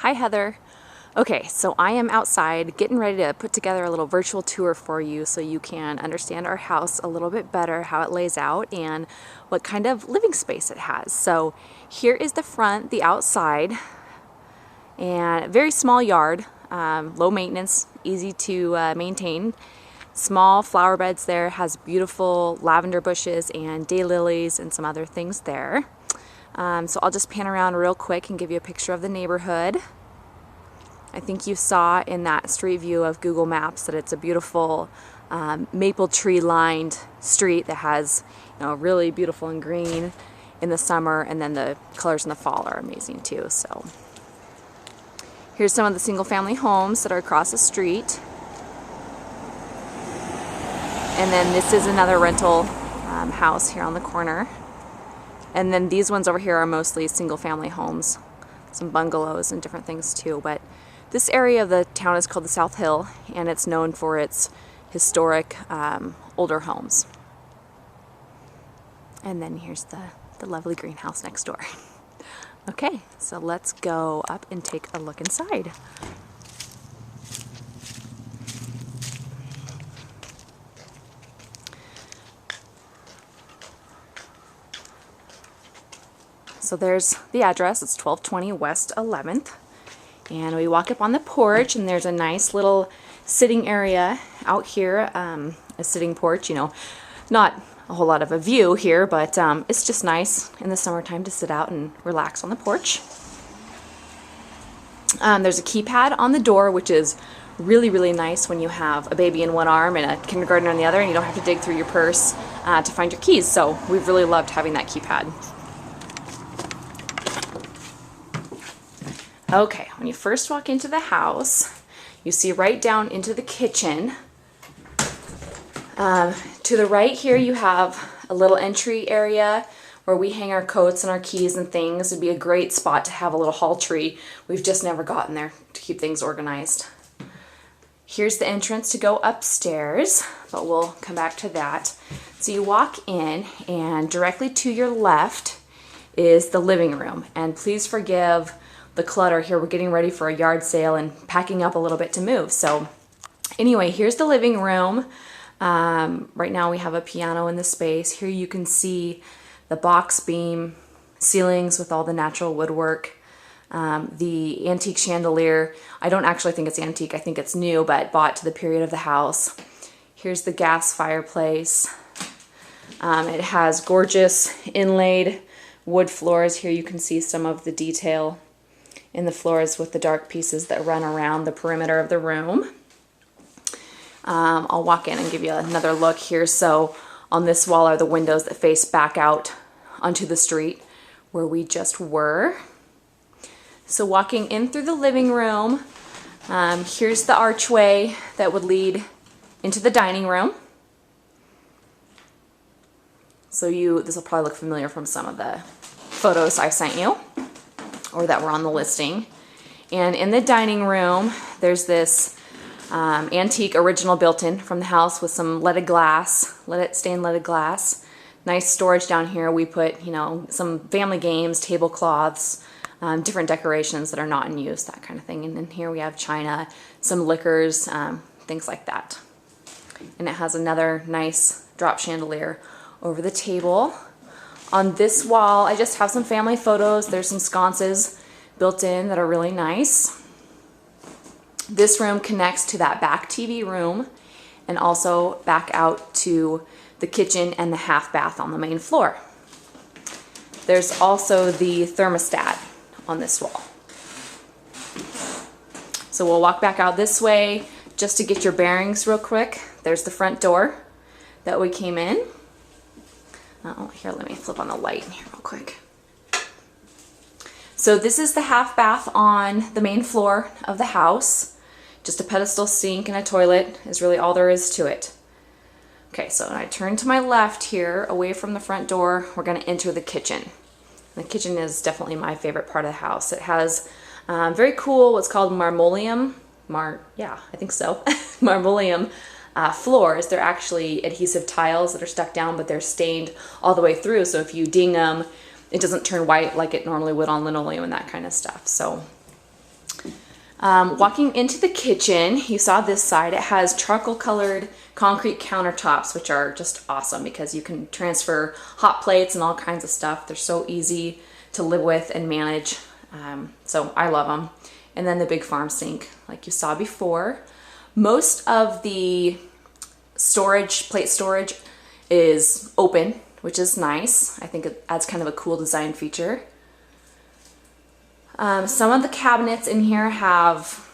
Hi Heather. Okay, so I am outside getting ready to put together a little virtual tour for you so you can understand our house a little bit better, how it lays out and what kind of living space it has. So here is the front, the outside, and a very small yard, low maintenance, easy to maintain. Small flower beds there, has beautiful lavender bushes and daylilies and some other things there. So I'll just pan around real quick and give you a picture of the neighborhood. I think you saw in that street view of Google Maps that it's a beautiful maple tree lined street that has, really beautiful and green in the summer, and then the colors in the fall are amazing too. So here's some of the single family homes that are across the street. And then this is another rental house here on the corner. And then these ones over here are mostly single family homes, some bungalows and different things too. But this area of the town is called the South Hill, and it's known for its historic older homes. And then here's the lovely greenhouse next door. Okay, so let's go up and take a look inside. So there's the address. It's 1220 West 11th. And we walk up on the porch, and there's a nice little sitting area out here, a sitting porch, not a whole lot of a view here, but it's just nice in the summertime to sit out and relax on the porch. There's a keypad on the door, which is really, really nice when you have a baby in one arm and a kindergartner on the other, and you don't have to dig through your purse to find your keys. So we've really loved having that keypad. Okay, when you first walk into the house, you see right down into the kitchen. To the right here, you have a little entry area where we hang our coats and our keys and things. It'd be a great spot to have a little hall tree. We've just never gotten there to keep things organized. Here's the entrance to go upstairs, but we'll come back to that. So you walk in, and directly to your left is the living room. And please forgive the clutter here. We're getting ready for a yard sale and packing up a little bit to move. So anyway, here's the living room. Right now we have a piano in the space. Here you can see the box beam ceilings with all the natural woodwork. The antique chandelier. I don't actually think it's antique. I think it's new, but bought to the period of the house. Here's the gas fireplace. It has gorgeous inlaid wood floors. Here you can see some of the detail in the floors with the dark pieces that run around the perimeter of the room. I'll walk in and give you another look here. So on this wall are the windows that face back out onto the street where we just were. So walking in through the living room, here's the archway that would lead into the dining room. So this will probably look familiar from some of the photos I sent you, or that were on the listing. And in the dining room, there's this antique original built-in from the house with some stained leaded glass. Nice storage down here. We put, some family games, tablecloths, different decorations that are not in use, that kind of thing. And then here we have china, some liquors, things like that. And it has another nice drop chandelier over the table. On this wall, I just have some family photos. There's some sconces built in that are really nice. This room connects to that back TV room and also back out to the kitchen and the half bath on the main floor. There's also the thermostat on this wall. So we'll walk back out this way just to get your bearings real quick. There's the front door that we came in. Here, let me flip on the light here real quick. So this is the half bath on the main floor of the house. Just a pedestal sink and a toilet is really all there is to it. Okay, so when I turn to my left here, away from the front door, we're going to enter the kitchen. The kitchen is definitely my favorite part of the house. It has very cool, what's called marmoleum. I think so. Marmoleum floors. They're actually adhesive tiles that are stuck down, but they're stained all the way through. So if you ding them, it doesn't turn white like it normally would on linoleum and that kind of stuff. So Walking into the kitchen, you saw this side, it has charcoal colored concrete countertops, which are just awesome because you can transfer hot plates and all kinds of stuff. They're so easy to live with and manage. So I love them. And then the big farm sink, like you saw before. Most of the storage, plate storage, is open, which is nice. I think it adds kind of a cool design feature. Some of the cabinets in here have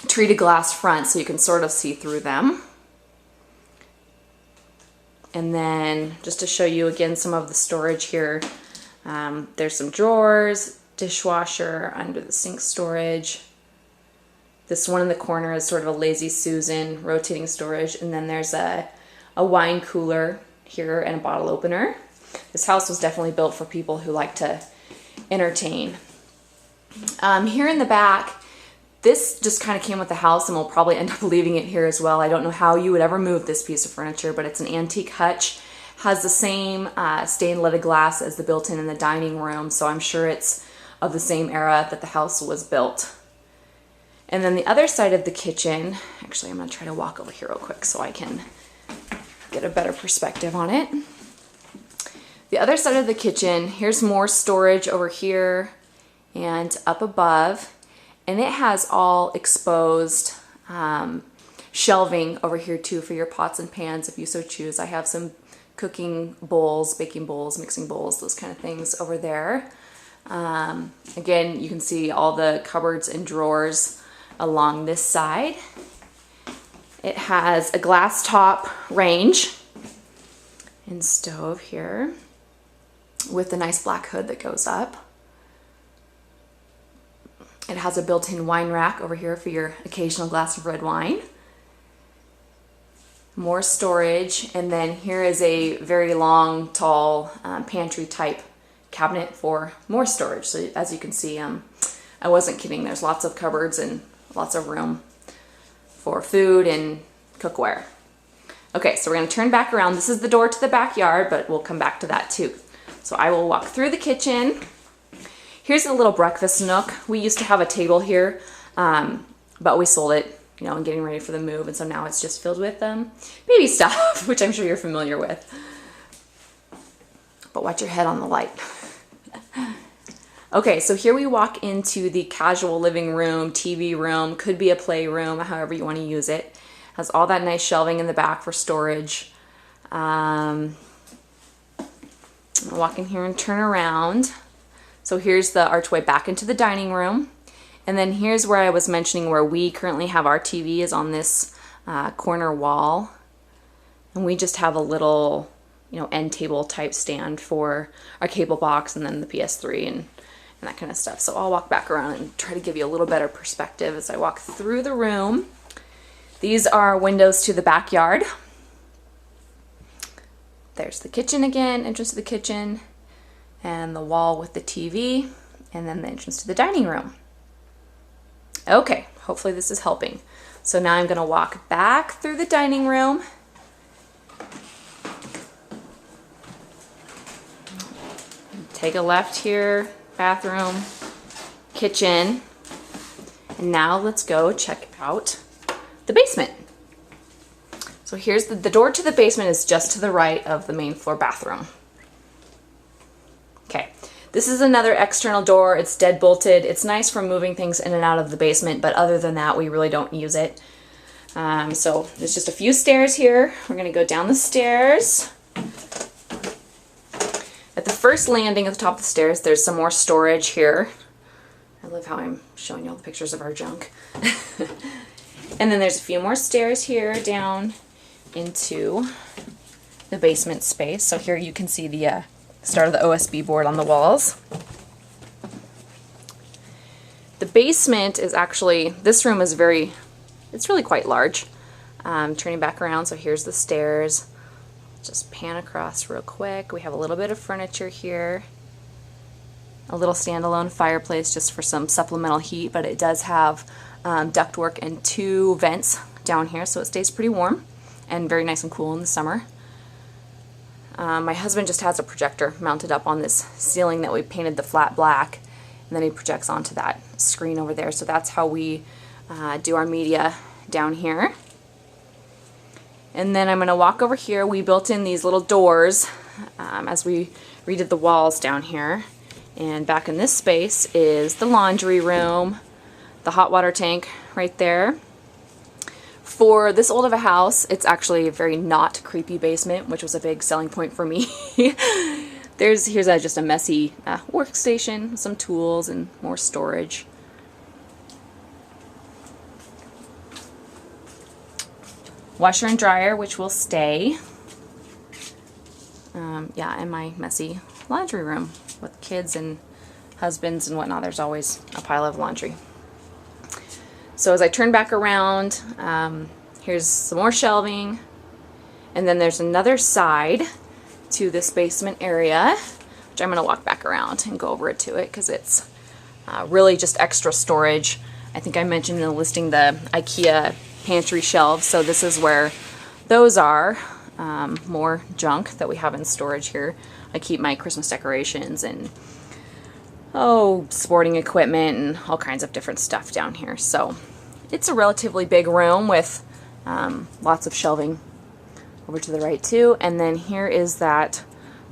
treated glass fronts, so you can sort of see through them. And then just to show you again some of the storage here, there's some drawers, dishwasher, under the sink storage. This one in the corner is sort of a Lazy Susan rotating storage, and then there's a wine cooler here and a bottle opener. This house was definitely built for people who like to entertain. Here in the back, this just kind of came with the house, and we'll probably end up leaving it here as well. I don't know how you would ever move this piece of furniture, but it's an antique hutch. Has the same stained leaded glass as the built-in in the dining room, so I'm sure it's of the same era that the house was built. And then the other side of the kitchen, actually I'm going to try to walk over here real quick so I can get a better perspective on it. The other side of the kitchen, here's more storage over here and up above, and it has all exposed shelving over here too for your pots and pans if you so choose. I have some cooking bowls, baking bowls, mixing bowls, those kind of things over there. Again, you can see all the cupboards and drawers along this side. It has a glass top range and stove here with a nice black hood that goes up. It has a built-in wine rack over here for your occasional glass of red wine. More storage, and then here is a very long, tall pantry type cabinet for more storage. So as you can see, I wasn't kidding. There's lots of cupboards and lots of room for food and cookware. Okay, so we're going to turn back around. This is the door to the backyard, but we'll come back to that too. So I will walk through the kitchen. Here's a little breakfast nook. We used to have a table here, but we sold it, you know, and getting ready for the move, and so now it's just filled with baby stuff, which I'm sure you're familiar with. But watch your head on the light. Okay, so here we walk into the casual living room, TV room, could be a playroom, however you want to use it. Has all that nice shelving in the back for storage. I'll walk in here and turn around. So here's the archway back into the dining room. And then here's where I was mentioning where we currently have our TV is on this corner wall. And we just have a little, you know, end table type stand for our cable box and then the PS3 and that kind of stuff. So I'll walk back around and try to give you a little better perspective as I walk through the room. These are windows to the backyard. There's the kitchen again, entrance to the kitchen, and the wall with the TV, and then the entrance to the dining room. Okay, hopefully this is helping. So now I'm going to walk back through the dining room. Take a left here, bathroom, kitchen, and now let's go check out the basement. So here's the door to the basement is just to the right of the main floor bathroom. Okay, this is another external door. It's dead bolted. It's nice for moving things in and out of the basement, but other than that, we really don't use it. So there's just a few stairs here. We're gonna go down the stairs. At the first landing at the top of the stairs, there's some more storage here. I love how I'm showing you all the pictures of our junk. And then there's a few more stairs here down into the basement space. So here you can see the start of the OSB board on the walls. The basement is actually, this room is it's really quite large. Turning back around, so here's the stairs. Just pan across real quick. We have a little bit of furniture here. A little standalone fireplace just for some supplemental heat, but it does have ductwork and 2 vents down here, so it stays pretty warm and very nice and cool in the summer. My husband just has a projector mounted up on this ceiling that we painted the flat black, and and then he projects onto that screen over there. So that's how we do our media down here. And then I'm going to walk over here. We built in these little doors as we redid the walls down here. And back in this space is the laundry room, the hot water tank right there. For this old of a house, it's actually a very not creepy basement, which was a big selling point for me. Here's just a messy workstation, some tools, and more storage. Washer and dryer, which will stay. Yeah, and my messy laundry room with kids and husbands and whatnot. There's always a pile of laundry. So as I turn back around, here's some more shelving, and then there's another side to this basement area, which I'm going to walk back around and go over it to it because it's really just extra storage. I think I mentioned in the listing the IKEA pantry shelves, so this is where those are. More junk that we have in storage here. I keep my Christmas decorations and sporting equipment and all kinds of different stuff down here. So it's a relatively big room with lots of shelving over to the right too. And then here is that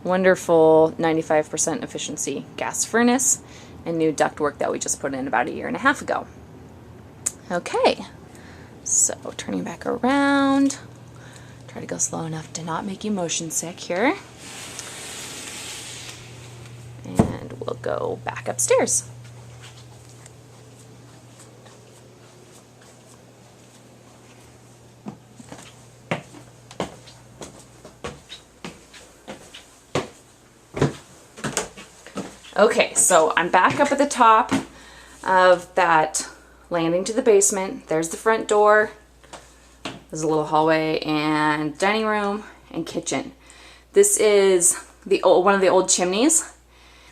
wonderful 95% efficiency gas furnace and new ductwork that we just put in about 1.5 years ago. Okay, so turning back around. Try to go slow enough to not make you motion sick here. And we'll go back upstairs. Okay, so I'm back up at the top of that landing to the basement. There's the front door. There's a little hallway and dining room and kitchen. This is one of the old chimneys.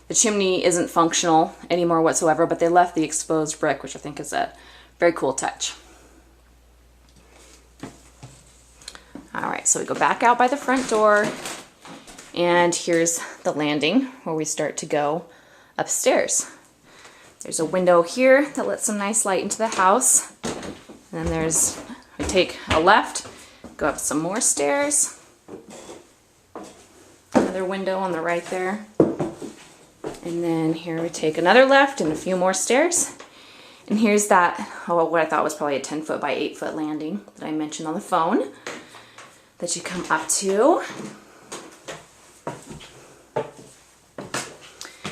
The chimney isn't functional anymore whatsoever, but they left the exposed brick, which I think is a very cool touch. Alright, so we go back out by the front door, and here's the landing where we start to go upstairs. There's a window here that lets some nice light into the house. And then we take a left, go up some more stairs. Another window on the right there. And then here we take another left and a few more stairs. And here's that, what I thought was probably a 10-foot by 8-foot landing that I mentioned on the phone that you come up to.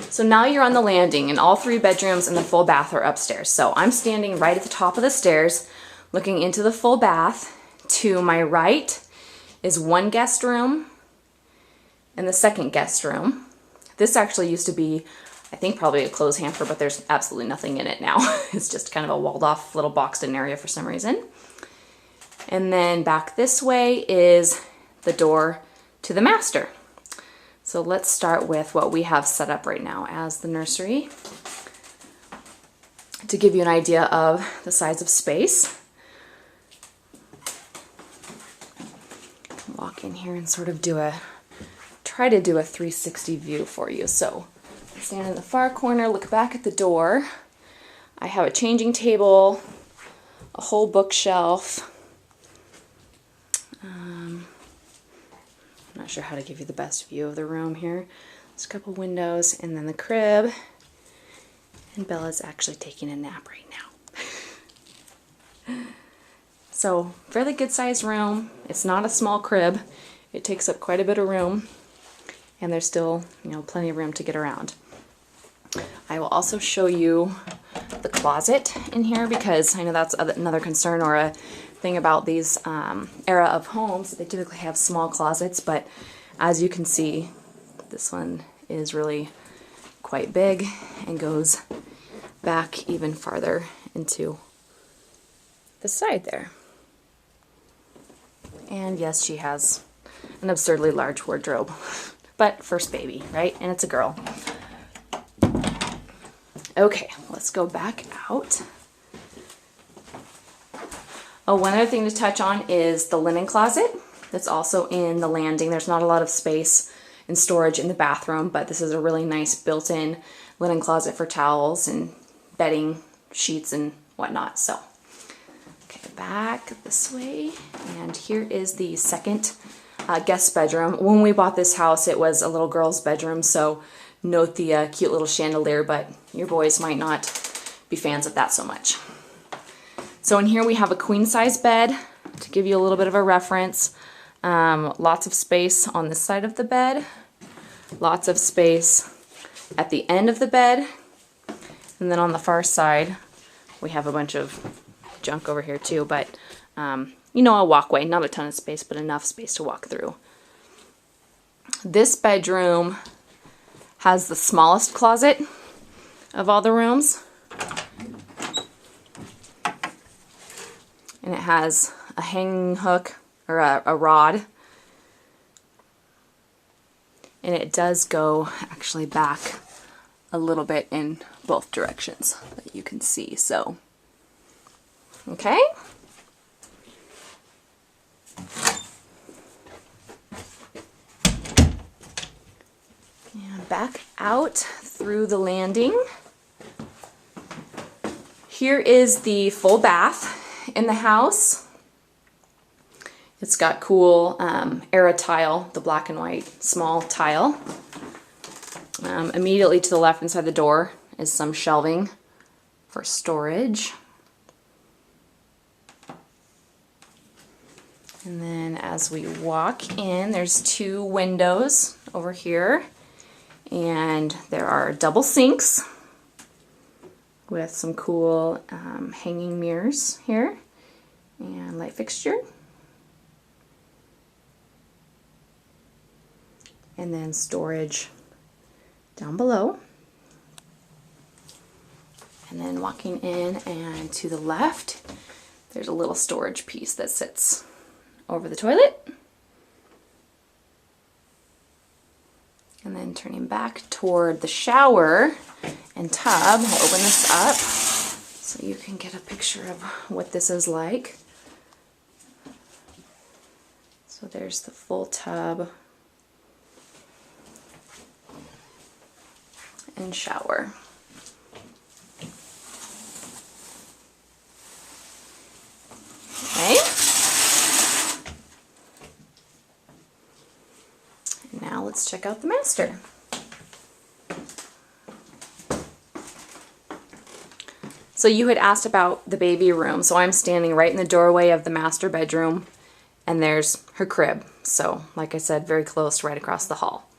So now you're on the landing, and all 3 bedrooms and the full bath are upstairs. So I'm standing right at the top of the stairs, looking into the full bath. To my right is one guest room and the second guest room. This actually used to be, I think, probably a clothes hamper, but there's absolutely nothing in it now. It's just kind of a walled off little boxed in area for some reason. And then back this way is the door to the master. So let's start with what we have set up right now as the nursery to give you an idea of the size of space. Walk in here and sort of try to do a 360 view for you. So stand in the far corner, look back at the door. I have a changing table, a whole bookshelf. I'm not sure how to give you the best view of the room here. There's a couple windows and then the crib. And Bella's actually taking a nap right now. So fairly good sized room. It's not a small crib. It takes up quite a bit of room. And there's still, plenty of room to get around. I will also show you the closet in here because I know that's another concern or a thing about these era of homes. They typically have small closets, but as you can see, this one is really quite big and goes back even farther into the side there. And yes, she has an absurdly large wardrobe, but first baby, right? And it's a girl. Okay, let's go back out. Oh, one other thing to touch on is the linen closet that's also in the landing. There's not a lot of space and storage in the bathroom, but this is a really nice built-in linen closet for towels and bedding, sheets and whatnot. So, okay, back this way. And here is the second guest bedroom. When we bought this house, it was a little girl's bedroom, so note the cute little chandelier, but your boys might not be fans of that so much. So in here we have a queen size bed to give you a little bit of a reference. Lots of space on this side of the bed, lots of space at the end of the bed, and then on the far side we have a bunch of junk over here too, but you know, a walkway, not a ton of space, but enough space to walk through. This bedroom has the smallest closet of all the rooms, and it has a hanging hook or a rod, and it does go actually back a little bit in both directions that you can see. So, okay. And back out through the landing. Here is the full bath in the house. It's got cool Era tile, the black and white small tile. Immediately to the left inside the door is some shelving for storage. And then as we walk in, there's 2 windows over here, and there are double sinks with some cool hanging mirrors here and light fixture. And then storage down below. And then walking in, and to the left, there's a little storage piece that sits over the toilet. And then turning back toward the shower and tub, we'll open this up so you can get a picture of what this is like. So there's the full tub and shower. Okay. Now let's check out the master. So you had asked about the baby room. So I'm standing right in the doorway of the master bedroom, and there's her crib. So like I said, very close, right across the hall.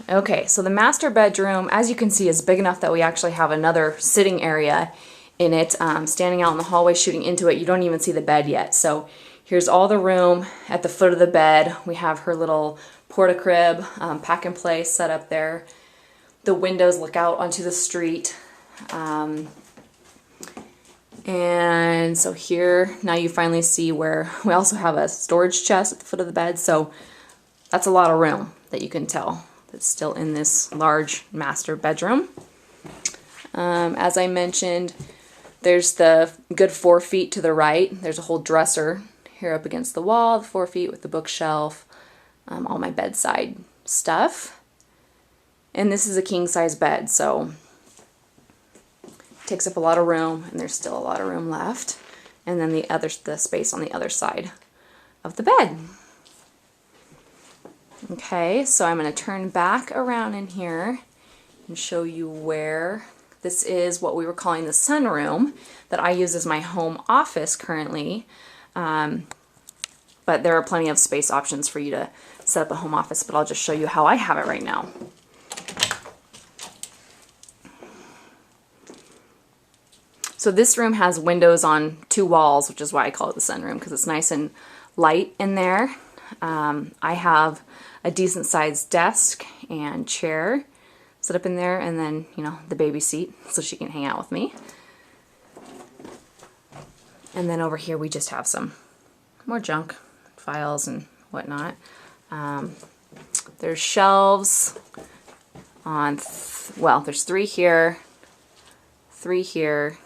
Okay, so the master bedroom, as you can see, is big enough that we actually have another sitting area in it. Standing out in the hallway, shooting into it, you don't even see the bed yet. So here's all the room at the foot of the bed. We have her little porta-crib, pack and play set up there. The windows look out onto the street. And so here, now you finally see where we also have a storage chest at the foot of the bed. So that's a lot of room that you can tell that's still in this large master bedroom. As I mentioned, there's the good 4 feet to the right. There's a whole dresser here up against the wall, 4 feet with the bookshelf, all my bedside stuff. And this is a king size bed, so it takes up a lot of room, and there's still a lot of room left. And then the space on the other side of the bed. Okay, so I'm going to turn back around in here and show you where this is what we were calling the sunroom that I use as my home office currently. But there are plenty of space options for you to set up a home office, but I'll just show you how I have it right now. So this room has windows on 2 walls, which is why I call it the sunroom, because it's nice and light in there. I have a decent sized desk and chair set up in there, and then, you know, the baby seat so she can hang out with me. And then over here we just have some more junk, files and whatnot. There's shelves on, well, there's 3 here, 3 here,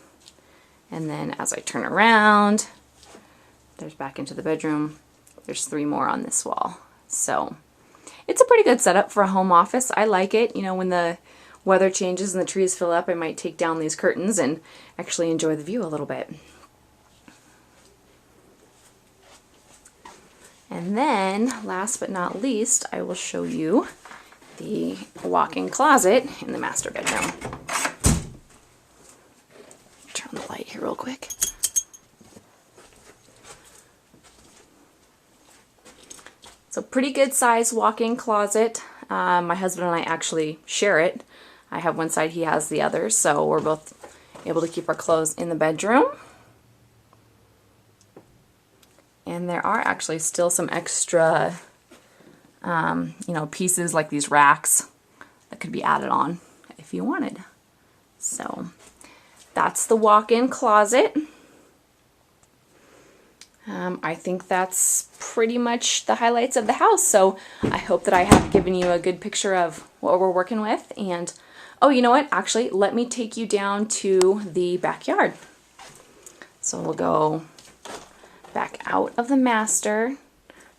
and then as I turn around, there's back into the bedroom, there's 3 more on this wall. So it's a pretty good setup for a home office. I like it. You know, when the weather changes and the trees fill up, I might take down these curtains and actually enjoy the view a little bit. And then, last but not least, I will show you the walk-in closet in the master bedroom. Turn on the light here real quick. So pretty good size walk-in closet. My husband and I actually share it. I have one side, he has the other, so we're both able to keep our clothes in the bedroom. And there are actually still some extra, you know, pieces like these racks that could be added on if you wanted. So that's the walk-in closet. I think that's pretty much the highlights of the house. So I hope that I have given you a good picture of what we're working with. And oh, you know what? Actually, let me take you down to the backyard. So we'll go back out of the master,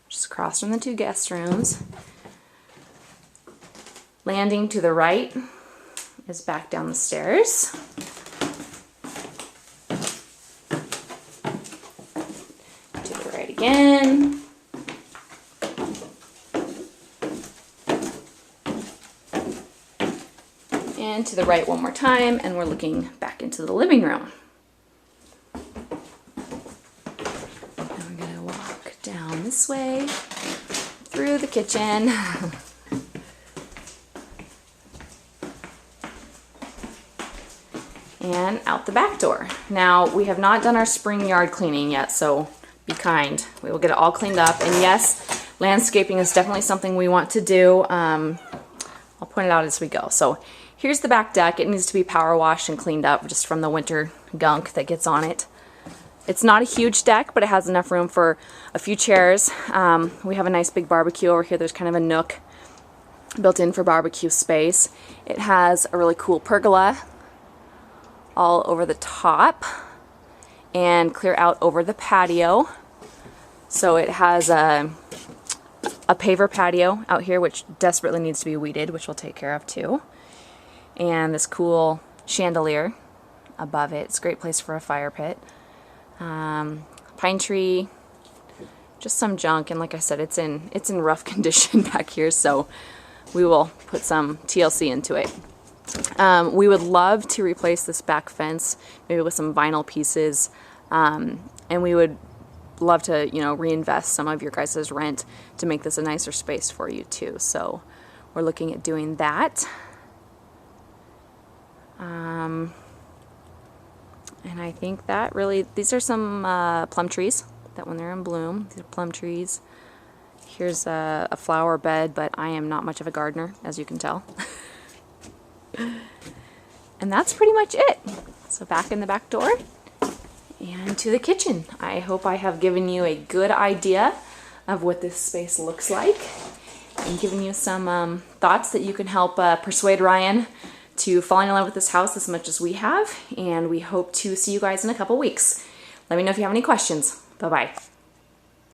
just across from the two guest rooms. Landing to the right is back down the stairs. To the right again. And to the right one more time, and we're looking back into the living room. Down this way, through the kitchen, and out the back door. Now, we have not done our spring yard cleaning yet, so be kind. We will get it all cleaned up, and yes, landscaping is definitely something we want to do. I'll point it out as we go. So here's the back deck. It needs to be power washed and cleaned up just from the winter gunk that gets on it. It's not a huge deck, but it has enough room for a few chairs. We have a nice big barbecue over here. There's kind of a nook built in for barbecue space. It has a really cool pergola all over the top and clear out over the patio. So it has a paver patio out here, which desperately needs to be weeded, which we'll take care of too. And this cool chandelier above it. It's a great place for a fire pit. Pine tree, just some junk, and like I said, it's in rough condition back here, so we will put some TLC into it. We would love to replace this back fence, maybe with some vinyl pieces, and we would love to, you know, reinvest some of your guys' rent to make this a nicer space for you too. So we're looking at doing that. And I think that really, these are some plum trees that when they're in bloom, these are plum trees. Here's a flower bed, but I am not much of a gardener, as you can tell. And that's pretty much it. So back in the back door and to the kitchen. I hope I have given you a good idea of what this space looks like and given you some thoughts that you can help persuade Ryan to falling in love with this house as much as we have, and we hope to see you guys in a couple weeks. Let me know if you have any questions. Bye-bye.